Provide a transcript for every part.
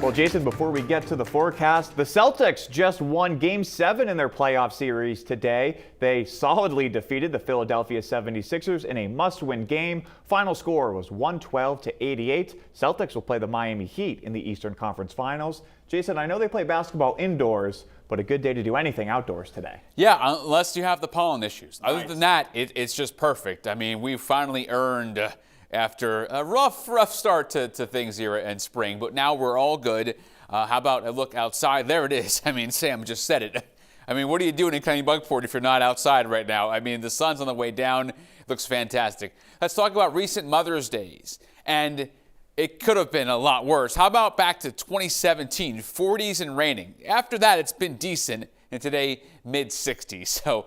Well, Jason, before we get to the forecast, the Celtics just won Game 7 in their playoff series today. They solidly defeated the Philadelphia 76ers in a must-win game. Final score was 112-88. Celtics will play the Miami Heat in the Eastern Conference Finals. Jason, I know they play basketball indoors, but a good day to do anything outdoors today. Yeah, unless you have the pollen issues. Right. Other than that, it's just perfect. I mean, we've finally earned, after a rough start to things here in spring, but now we're all good. How about a look outside? There it is. I mean, Sam just said it. I mean, what are you doing in Kennebunkport if you're not outside right now? I mean, the sun's on the way down. It looks fantastic. Let's talk about recent Mother's Days. And it could have been a lot worse. How about back to 2017, 40s and raining? After that, it's been decent, and today, mid-60s. So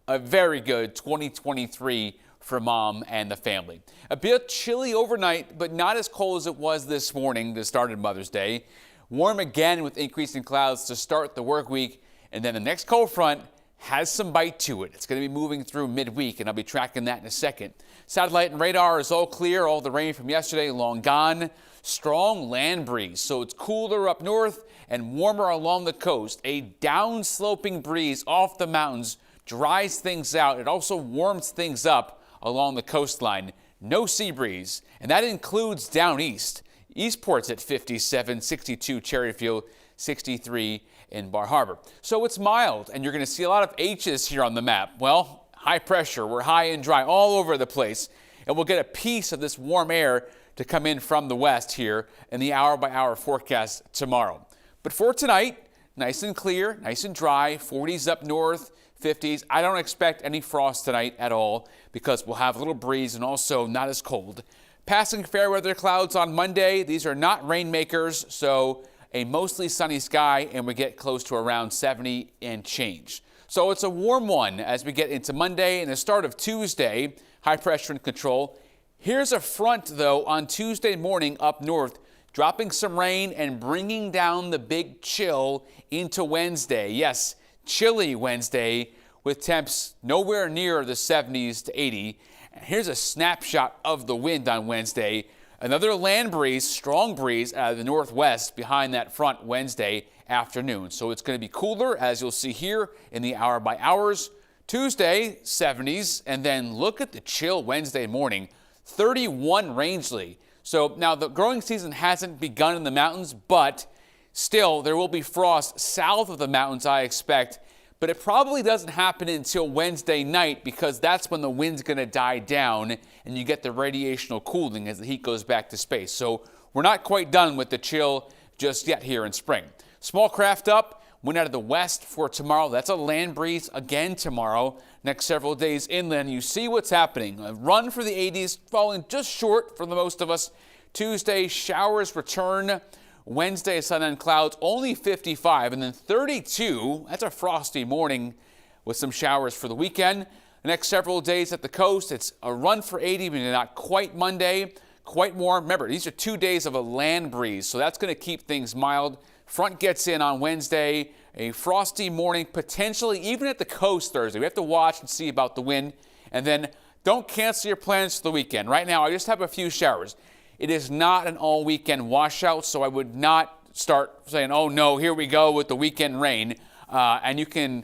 a very good 2023 for Mom and the family. A bit chilly overnight, but not as cold as it was this morning that started Mother's Day. Warm again with increasing clouds to start the work week, and then the next cold front has some bite to it. It's going to be moving through midweek, and I'll be tracking that in a second. Satellite and radar is all clear. All the rain from yesterday long gone. Strong land breeze, so it's cooler up north and warmer along the coast. A downsloping breeze off the mountains dries things out. It also warms things up along the coastline. No sea breeze, and that includes down east. Eastport's at 57, 62 Cherryfield, 63 in Bar Harbor. So it's mild, and you're going to see a lot of H's here on the map. Well, high pressure, we're high and dry all over the place, and we'll get a piece of this warm air to come in from the west here in the hour-by-hour forecast tomorrow. But for tonight, nice and clear, nice and dry, 40s up north, 50s. I don't expect any frost tonight at all because we'll have a little breeze and also not as cold. Passing fair weather clouds on Monday. These are not rainmakers, so a mostly sunny sky, and we get close to around 70 and change. So it's a warm one as we get into Monday and the start of Tuesday. High pressure in control. Here's a front, though, on Tuesday morning up north, dropping some rain and bringing down the big chill into Wednesday. Yes, chilly Wednesday with temps nowhere near the 70s to 80. And here's a snapshot of the wind on Wednesday. Another land breeze, strong breeze out of the northwest behind that front Wednesday afternoon. So it's going to be cooler, as you'll see here in the hour by hours. Tuesday, 70s, and then look at the chill Wednesday morning, 31 Rangeley. So now the growing season hasn't begun in the mountains, but still there will be frost south of the mountains, I expect. But it probably doesn't happen until Wednesday night because that's when the wind's going to die down and you get the radiational cooling as the heat goes back to space. So we're not quite done with the chill just yet here in spring. Small craft up, wind out of the west for tomorrow. That's a land breeze again tomorrow. Next several days inland, you see what's happening. A run for the 80s, falling just short for the most of us. Tuesday, showers return. Wednesday, sun and clouds, only 55, and then 32. That's a frosty morning with some showers for the weekend. The next several days at the coast, it's a run for 80, but not quite Monday. Quite warm. Remember, these are 2 days of a land breeze, so that's going to keep things mild. Front gets in on Wednesday. A frosty morning, potentially even at the coast Thursday. We have to watch and see about the wind. And then don't cancel your plans for the weekend. Right now, I just have a few showers. It is not an all-weekend washout, so I would not start saying, oh, no, here we go with the weekend rain. And you can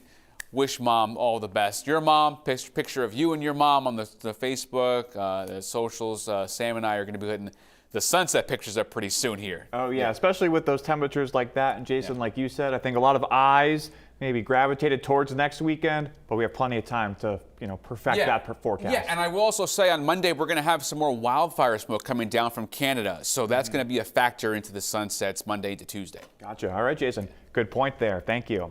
wish Mom all the best. Your mom, picture of you and your mom on the Facebook, the socials. Sam and I are going to be putting the sunset pictures up pretty soon here. Oh, yeah, especially with those temperatures like that. And Jason, like you said, I think a lot of eyes maybe gravitated towards next weekend, but we have plenty of time to, perfect that forecast. Yeah, and I will also say on Monday we're going to have some more wildfire smoke coming down from Canada, so that's going to be a factor into the sunsets Monday to Tuesday. Gotcha. All right, Jason, good point there. Thank you.